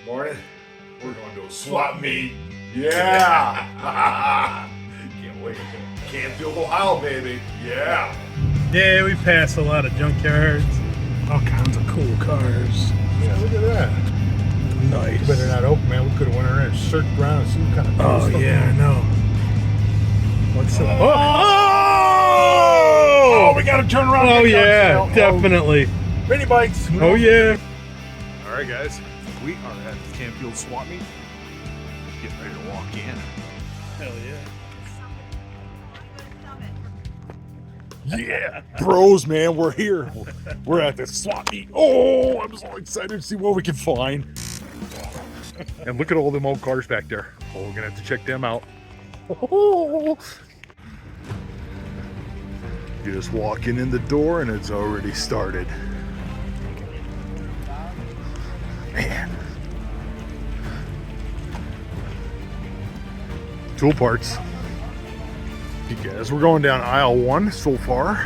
Morning. We're going to a swap meet. Yeah. Can't wait. Canfield, Ohio, baby. Yeah. Yeah, we pass a lot of junkyards. All kinds of cool cars. Yeah, look at that. Nice. You better not open, man. We could have went around and searched around and see what kind of cool stuff. Oh, yeah, I know. What's up? Oh, we got to turn around. Oh, yeah, definitely. Mini bikes. Oh, yeah. All right, guys. We are at the Canfield swap meet. Getting ready to walk in. Hell yeah. Yeah, bros, man, we're here. We're at the swap meet. Oh, I'm so excited to see what we can find. And look at all them old cars back there. Oh, we're gonna have to check them out. Oh. You just walking in the door and it's already started. Man. Tool parts. You guys, we're going down aisle 1 so far.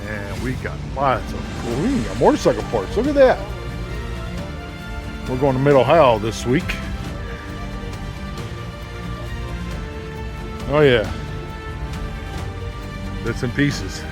And we got lots of cool. We got motorcycle parts. Look at that. We're going to Mid-Ohio this week. Oh yeah. Bits and pieces.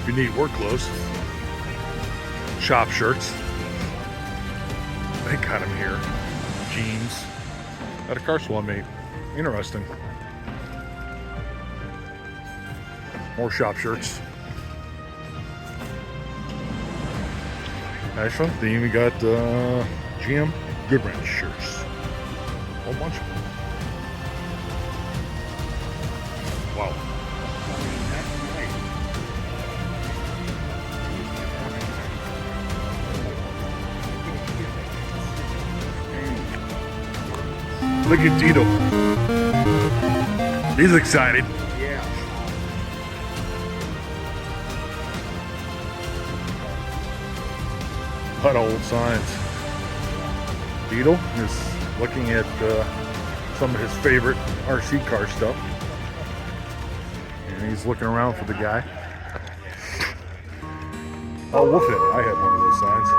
If you need work clothes, shop shirts, they got them here. Jeans, at a car swap meet. Interesting. More shop shirts. Nice one. Then we got GM Good Ranch shirts. A whole bunch of them. Wow. Look at Tito. He's excited. Yeah. A lot of old signs. Tito is looking at some of his favorite RC car stuff. And he's looking around for the guy. Oh, Wolfhead. I had one of those signs.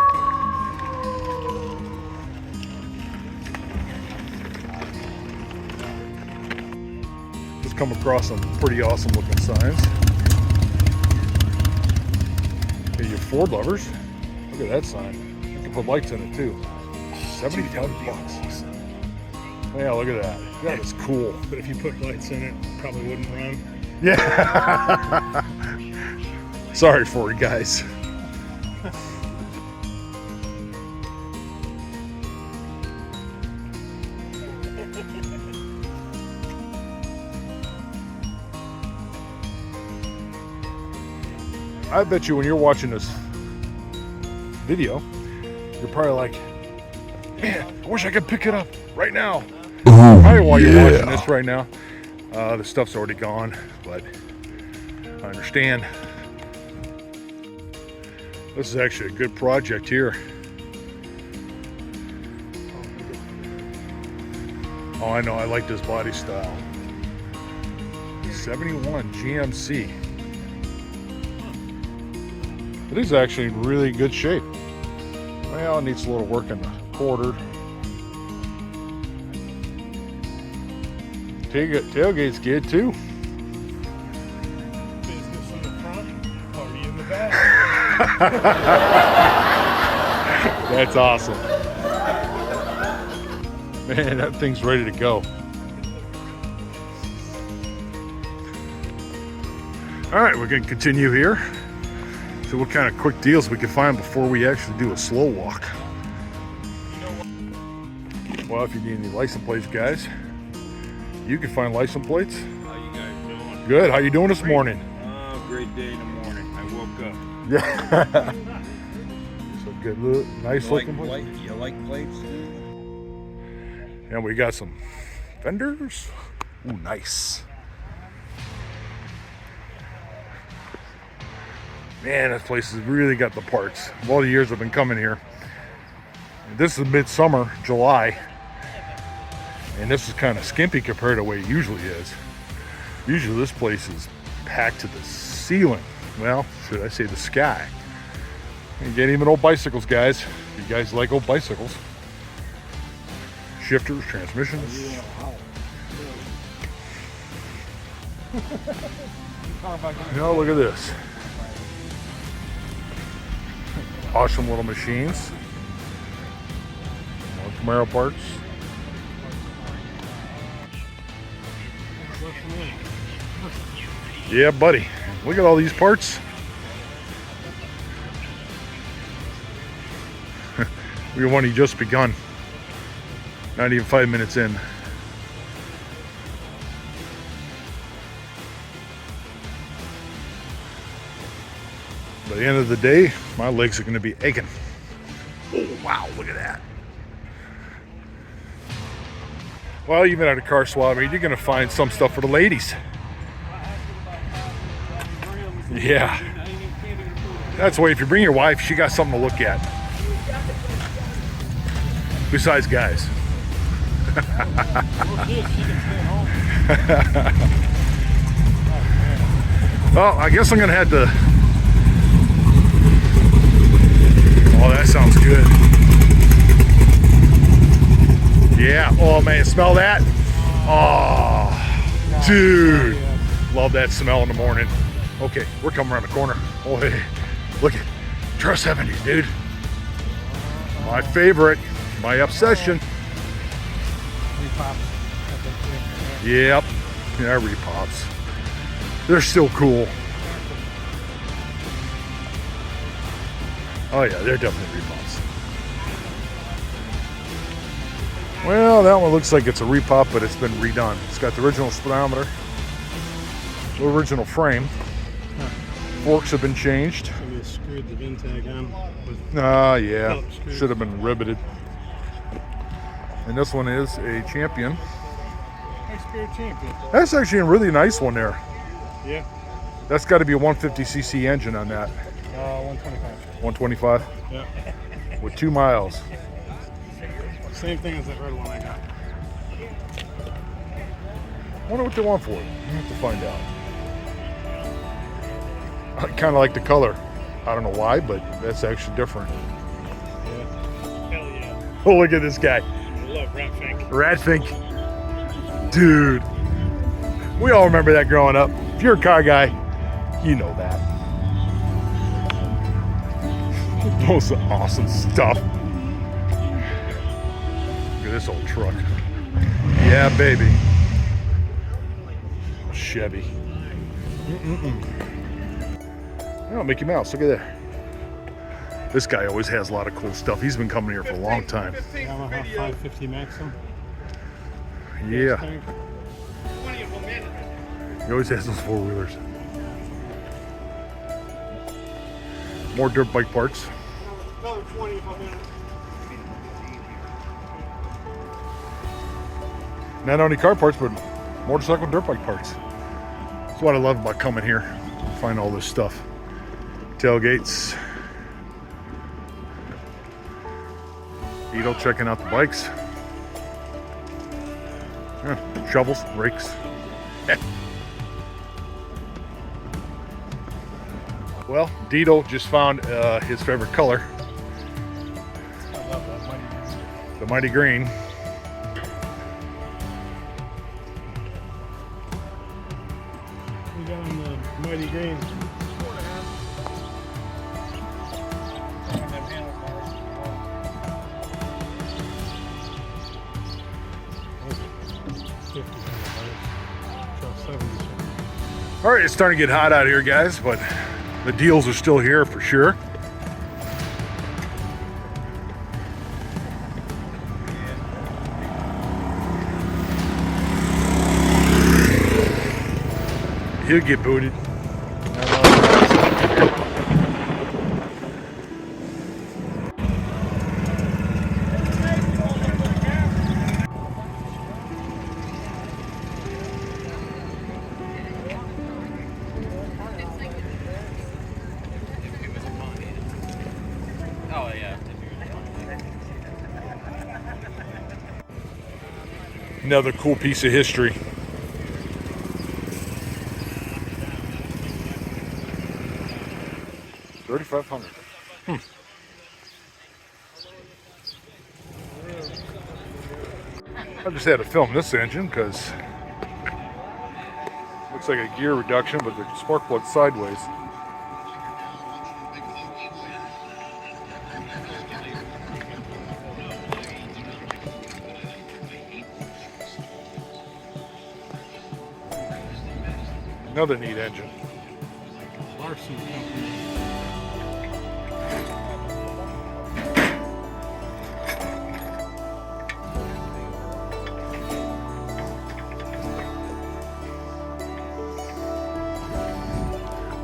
Come across some pretty awesome looking signs. Hey, you Ford lovers, look at that sign. You can put lights in it too. 75 bucks. Yeah, look at that. That is cool. But if you put lights in it, probably wouldn't run. Yeah. Sorry for it, guys. I bet you when you're watching this video, you're probably like, man, I wish I could pick it up right now. Probably while you're watching this right now. The stuff's already gone, but I understand. This is actually a good project here. Oh, I know, I like this body style. 71 GMC. It is actually in really good shape. Well, it needs a little work in the quarter. Tailgate's good too. Business in the front, party in the back. That's awesome. Man, that thing's ready to go. All right, we're gonna continue here. So what kind of quick deals we can find before we actually do a slow walk. Well, if you need any license plates, guys, you can find license plates. How you guys doing? Good. How you doing this morning? Oh, great day in the morning. I woke up. Yeah. So good look, nice looking plates. You like plates, dude? And we got some fenders. Ooh, nice. Man, this place has really got the parts. Of all the years I've been coming here. This is midsummer, July. And this is kind of skimpy compared to the way it usually is. Usually this place is packed to the ceiling. Well, should I say the sky. You get even old bicycles, guys. If you guys like old bicycles. Shifters, transmissions. Oh, look at this. Awesome little machines. More Camaro parts. Yeah, buddy. Look at all these parts. We've only just begun. Not even 5 minutes in. By the end of the day, my legs are going to be aching. Oh, wow, look at that. Well, even at a car swap meet, you're going to find some stuff for the ladies. Yeah. That's why if you bring your wife, she got something to look at. Besides guys. Well, I guess I'm going to have to... Oh, that sounds good. Yeah. Oh, man, smell that? Oh, dude. Love that smell in the morning. Okay, we're coming around the corner. Oh, hey, look at Trust 70s, dude. My favorite, my obsession. Yep, yeah, repops. They're still cool. Oh yeah, they're definitely repops. Well, that one looks like it's a repop, but it's been redone. It's got the original speedometer, the original frame. Forks have been changed. Somebody screwed the VIN tag on. Yeah, should have been riveted. And this one is a Champion. Champion. That's actually a really nice one there. Yeah. That's got to be a 150cc engine on that. 125. 125? Yeah. With 2 miles. Same thing as that red one I got. I wonder what they want for it. I have to find out. I kind of like the color. I don't know why, but that's actually different. Yeah. Hell yeah. Oh, look at this guy. I love Ratfink. Ratfink. Dude. We all remember that growing up. If you're a car guy, you know that. Those are awesome stuff. Look at this old truck. Yeah, baby. Chevy. Oh, Mickey Mouse, look at that. This guy always has a lot of cool stuff. He's been coming here for a long time. Yamaha 550 Maxim. Yeah. He always has those four-wheelers. More dirt bike parts. Not only car parts, but motorcycle dirt bike parts. That's what I love about coming here. Find all this stuff. Tailgates. Edo checking out the bikes. Yeah, shovels, rakes. Well, Dito just found his favorite color. I love that mighty green. The mighty green. We got on the mighty green. All right, it's starting to get hot out here, guys, but the deals are still here for sure. He'll get booted. Another cool piece of history. $3,500. I just had to film this engine because looks like a gear reduction, but the spark plug's sideways. Another neat engine. Larson Company.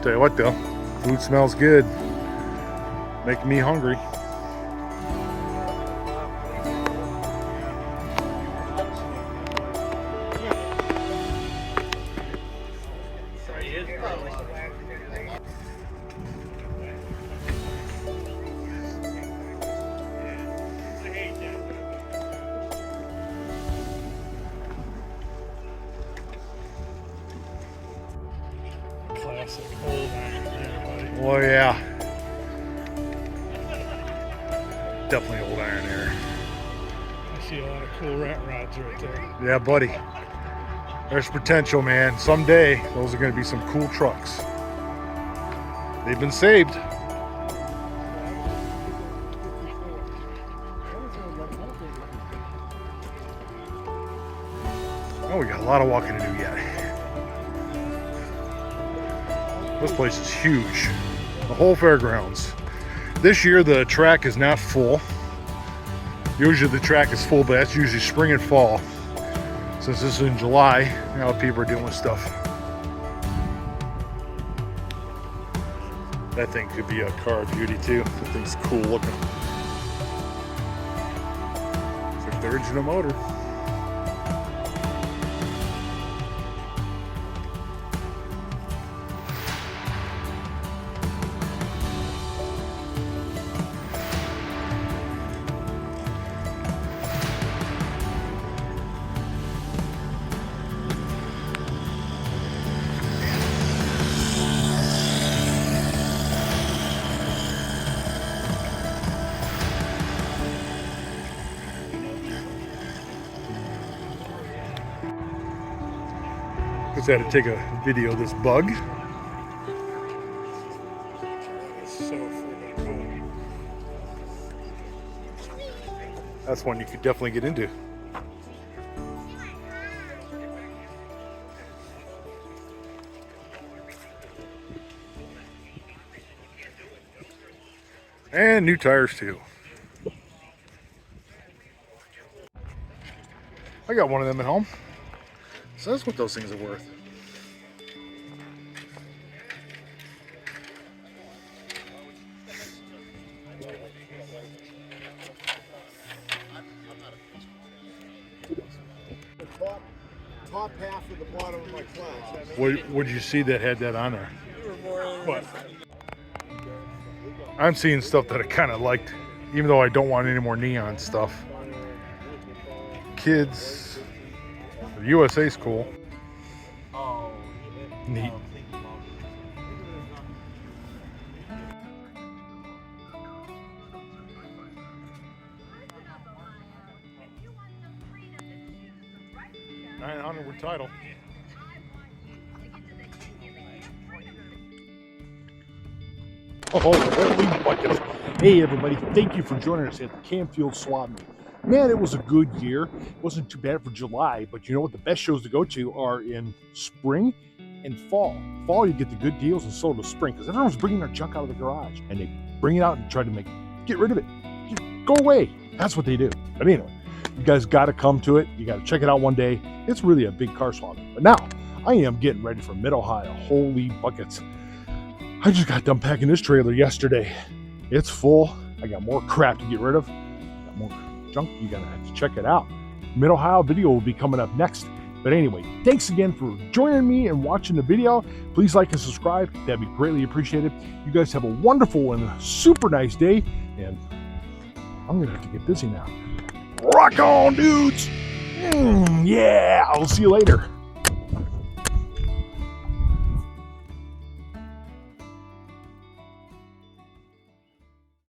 Tell you what though, food smells good. Making me hungry. Classic old iron there, buddy. Oh yeah. Definitely old iron there. I see a lot of cool rat rods right there. Yeah, buddy. There's potential, man. Someday, those are going to be some cool trucks. They've been saved. Oh, we got a lot of walking to do yet. This place is huge. The whole fairgrounds. This year, the track is not full. Usually the track is full, but that's usually spring and fall. Since this is in July, now people are doing stuff. That thing could be a car of beauty too. That thing's cool looking. It's like the original motor. Just had to take a video of this bug. It's so freaking cool. That's one you could definitely get into. And new tires too. I got one of them at home. So that's what those things are worth. Top half of the bottom of my class. What did you see that had that on there? What? I'm seeing stuff that I kind of liked, even though I don't want any more neon stuff. Kids. The USA's cool. Neat. $900 with title. Oh, holy buckets. Hey everybody, thank you for joining us at the Canfield Swap Meet. Man, it was a good year. It wasn't too bad for July, but you know what? The best shows to go to are in spring and fall. Fall, you get the good deals, and so does spring, because everyone's bringing their junk out of the garage, and they bring it out and try to get rid of it. Just go away. That's what they do. But anyway, you guys got to come to it. You got to check it out one day. It's really a big car swap meet. But now, I am getting ready for Mid-Ohio. Holy buckets. I just got done packing this trailer yesterday. It's full. I got more crap to get rid of. Got more junk. You gotta have to check it out. Mid-Ohio video will be coming up next. But anyway, thanks again for joining me and watching the video. Please like and subscribe. That'd be greatly appreciated. You guys have a wonderful and super nice day. And I'm gonna have to get busy now. Rock on, dudes! Yeah, I'll see you later.